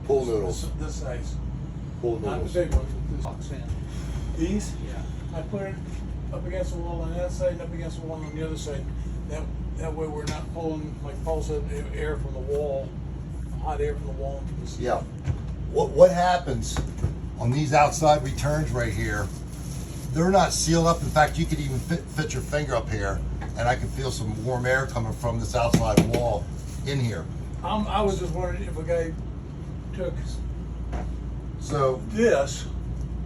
Pool noodles. This size. Pool Not noodles. the big ones, but this box in. These? Yeah. I put it up against the wall on that side and up against the wall on the other side. That way we're not pulling, like Paul said, air from the wall, hot air from the wall into the ceiling. Yeah. What happens on these outside returns right here, they're not sealed up. In fact, you could even fit your finger up here and I can feel some warm air coming from this outside wall in here. I was just wondering if a guy took So this,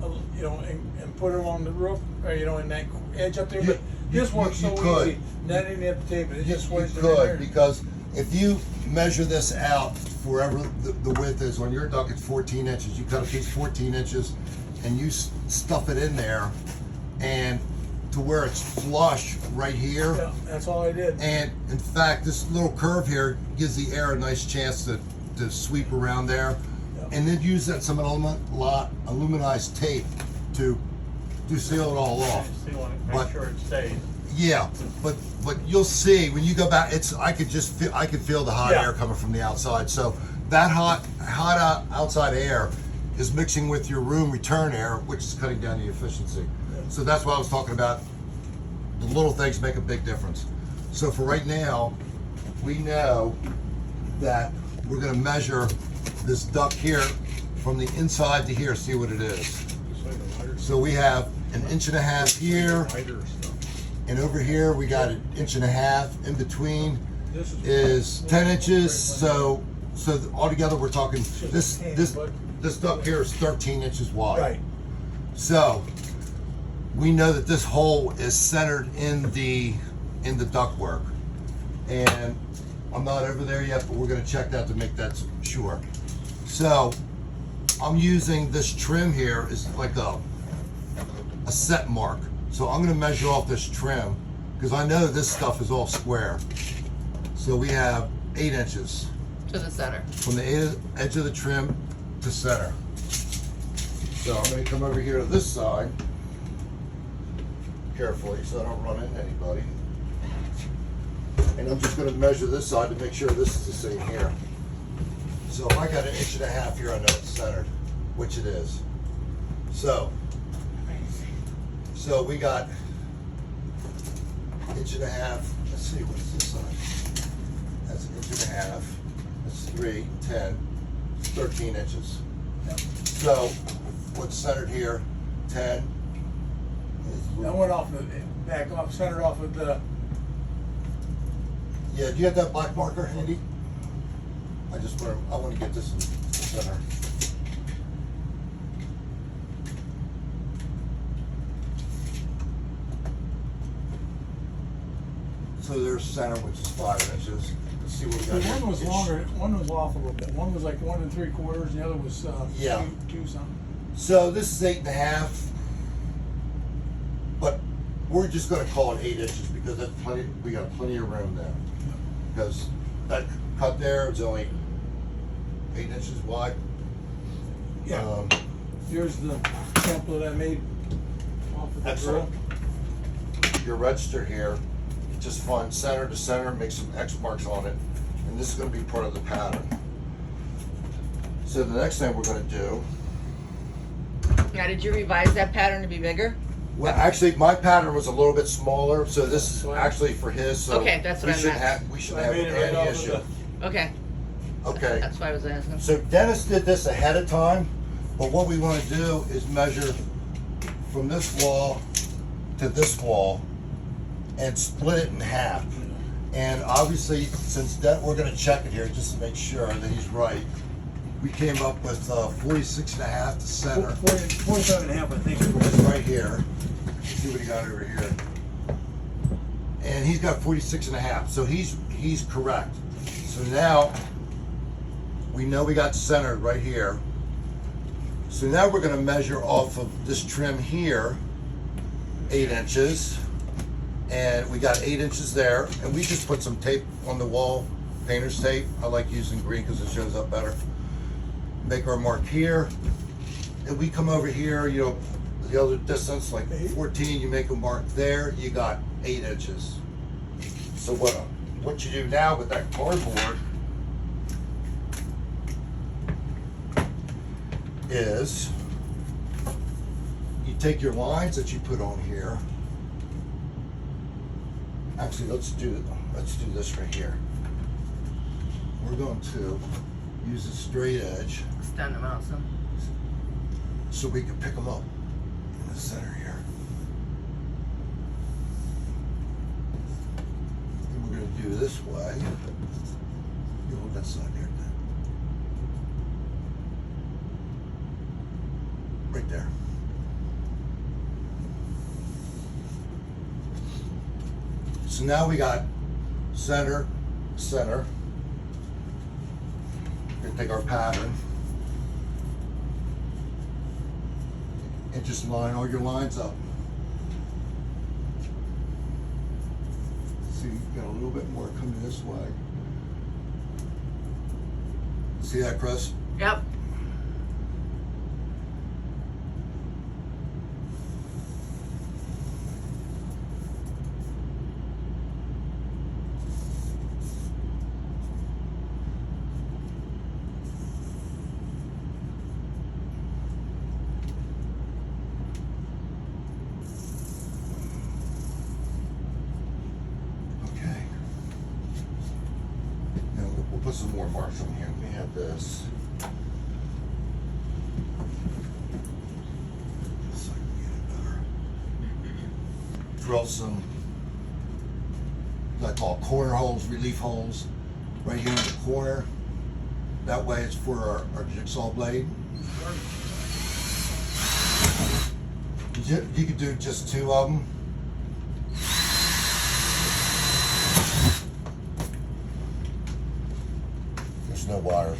and put it on the roof, or, in that edge up there, but this works you so could. easy. Not even have to tape it, it you just slides it in could, there. because if you measure this out wherever the width is on your duct, it's 14 inches. You cut a piece 14 inches and you stuff it in there and to where it's flush right here. Yeah, that's all I did. And in fact, this little curve here gives the air a nice chance to sweep around there. Yeah. And then use that some aluminized tape to seal it all off. Seal it, But- make sure it stays. Yeah, but you'll see when you go back. I could feel the hot Yeah. air coming from the outside. So that hot outside air is mixing with your room return air, which is cutting down the efficiency. So that's why I was talking about the little things make a big difference. So for right now, we know that we're going to measure this duct here from the inside to here, see what it is. So we have 1.5 inches here. And over here we got 1.5 inches. In between This is 10 inches. So altogether we're talking this duct here is 13 inches wide. Right. So we know that this hole is centered in the ductwork, and I'm not over there yet, but we're going to check that to make that sure. So I'm using this trim here is like a set mark. So I'm going to measure off this trim because I know this stuff is all square. So we have 8 inches To the center. from the edge of the trim to center. So I'm going to come over here to this side carefully so I don't run into anybody. And I'm just going to measure this side to make sure this is the same here. So if I got 1.5 inches here, I know it's centered, which it is. So we got 1.5 inches. Let's see, what's this side? That's 1.5 inches. That's 3, 10, 13 inches. So what's centered here? 10. That went off centered off of the. Yeah, do you have that black marker handy? I want to get this in the center. So there's center, which is 5 inches. Let's see what we The got here. one was longer, one was off a little bit. One was like 1 3/4, and the other was Yeah. two something. So this is 8.5, but we're just going to call it 8 inches because that's plenty. We got plenty of room there. Because that cut there is only 8 inches wide. Yeah. Here's the template I made off of the Excellent. drill. Your register here, just find center to center, make some X marks on it, and this is going to be part of the pattern. So the next thing we're going to do. Now, did you revise that pattern to be bigger? Well, actually, my pattern was a little bit smaller, so this is actually for his. So Okay, that's what I meant. We shouldn't I have made it right any off of issue. Okay. Okay. That's why I was asking. So Dennis did this ahead of time, but what we want to do is measure from this wall to this wall and split it in half. And obviously, since we're going to check it here just to make sure that he's right, we came up with 46.5 to center. 47.5, I think it It's was. right here. Let's see what he got over here. And he's got 46.5, so he's correct. So now we know we got centered right here. So now we're going to measure off of this trim here 8 inches, and we got 8 inches there, and we just put some tape on the wall, painter's tape. I like using green because it shows up better. Make our mark here, and we come over here, the other distance, like 14, you make a mark there, you got 8 inches. So what you do now with that cardboard is you take your lines that you put on here. Actually, let's do this right here. We're going to use a straight edge Extend them out some. so we can pick them up in the center here. And we're going to do this way. You hold that side there. Right there. So now we got center, center. We're gonna take our pattern and just line all your lines up. See, you got a little bit more coming this way. See that, Chris? Yep. Okay. Now we'll put some more marks on here. We have this. This I can get it better. Drill some, what I call corner holes, relief holes, right here in the corner. That way it's for our jigsaw blade. You could do just 2 of them. There's no wires.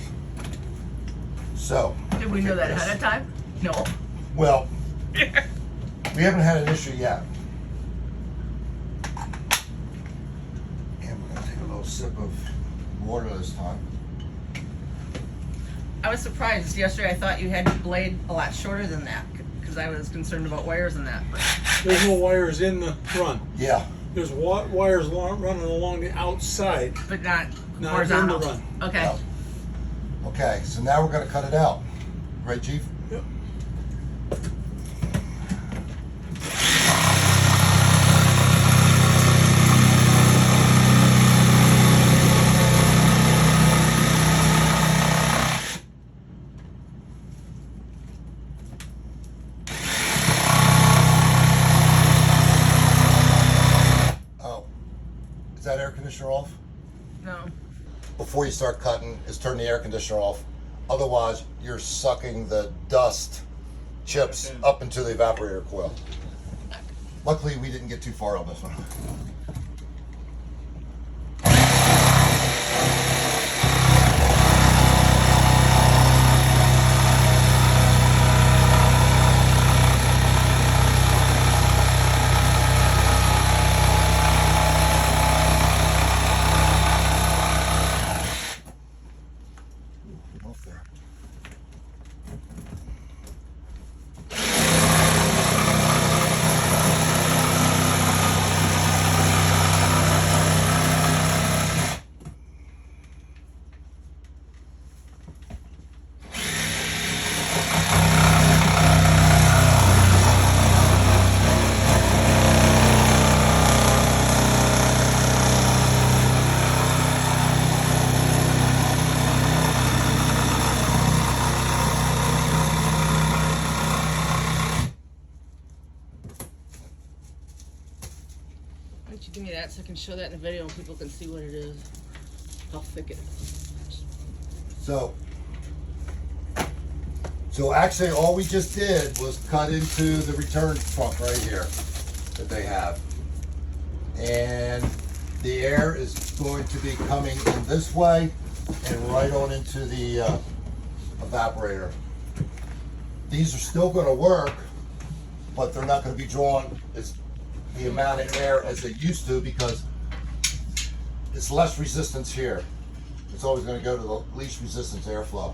So. Did we know that ahead of time? No. Well, we haven't had an issue yet. And we're gonna take a little sip of water this time. I was surprised yesterday. I thought you had your blade a lot shorter than that because I was concerned about wires and that. But There's no wires in the front. Yeah. There's wires running along the outside. not Not horizontal. in the run. Okay. Yeah. Okay, so now we're gonna cut it out. Right, Chief? Yep. Oh, is that air conditioner off? No. Before you start cutting, is turn the air conditioner off. Otherwise, you're sucking the dust chips Okay. up into the evaporator coil. Luckily, we didn't get too far on this one. Off there. Why don't you give me that so I can show that in the video and people can see what it is, how thick it is. So actually all we just did was cut into the return trunk right here that they have. And the air is going to be coming in this way and right on into the evaporator. These are still gonna work, but they're not gonna be drawing the amount of air as they used to because it's less resistance here. It's always gonna go to the least resistance airflow.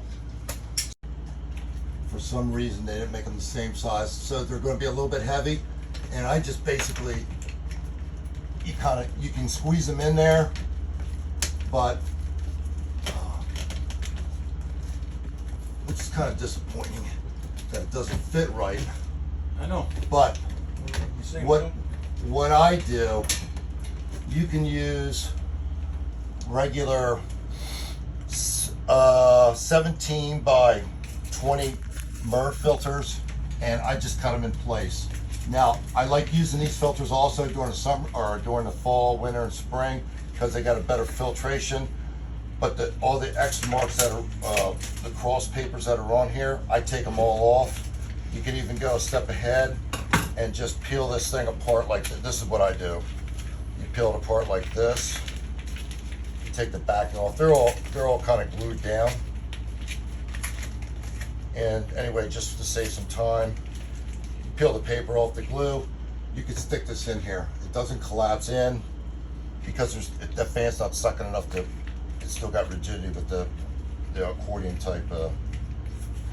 For some reason, they didn't make them the same size, so they're gonna be a little bit heavy. And I just basically, you can squeeze them in there, but, which is kind of disappointing. that it doesn't fit right. I know. But The same what thing. what I do, you can use regular 17 by 20 MERV filters, and I just cut them in place. Now, I like using these filters also during the summer or during the fall, winter, and spring because they got a better filtration. But all the X marks that are the cross papers that are on here, I take them all off. You can even go a step ahead and just peel this thing apart like this. This is what I do. You peel it apart like this. You take the backing off. They're all kind of glued down. And anyway, just to save some time, you peel the paper off the glue. You can stick this in here. It doesn't collapse in because the fan's not sucking enough to. It's still got rigidity with the accordion type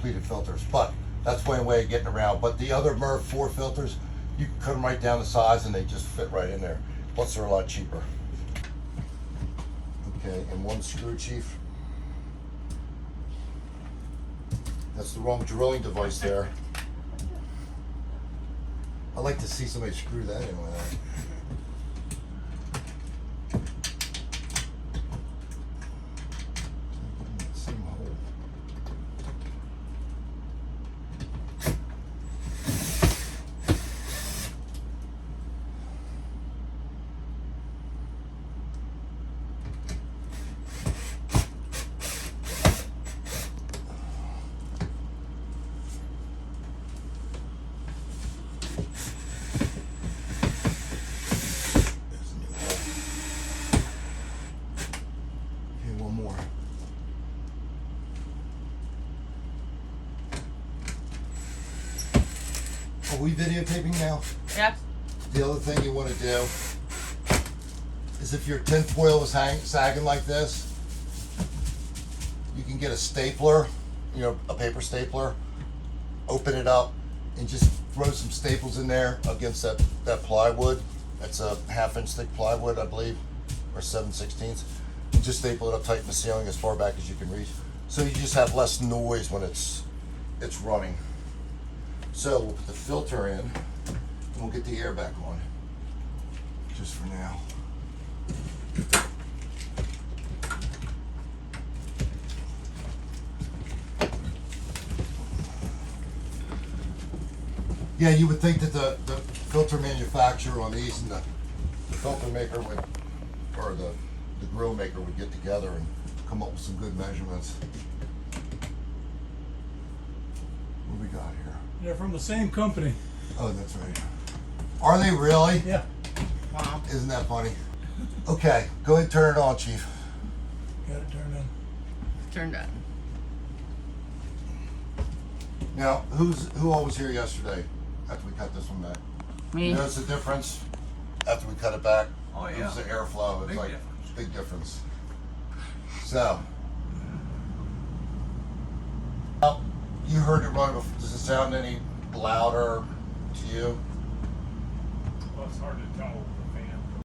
pleated filters. But that's one way of getting around. But the other MERV 4 filters, you can cut them right down the size and they just fit right in there. Plus they're a lot cheaper. Okay, and one screw, Chief. That's the wrong drilling device there. I'd like to see somebody screw that in with that. Same hole. There's a new hole. Okay, one more. Are we videotaping now? Yep. The other thing you want to do is if your tin foil is sagging like this, you can get a stapler, a paper stapler, open it up, and just throw some staples in there against that plywood. That's a 1/2 inch thick plywood, I believe, or 7/16. And just staple it up tight in the ceiling as far back as you can reach. So you just have less noise when it's running. So we'll put the filter in, and we'll get the air back on, just for now. Yeah, you would think that the filter manufacturer on these and the filter maker would, or the grill maker would get together and come up with some good measurements. What do we got here? They're from the same company. Oh, that's right. Are they really? Yeah. Wow. Isn't that funny? Okay, go ahead and turn it on, Chief. Got it turned on. Turned on. Now, who all was here yesterday after we cut this one back? Me. You notice the difference after we cut it back? Oh, It yeah. was the airflow. It's Big like difference. big difference. So, now, you heard it run before. Does it sound any louder to you? Well, it's hard to tell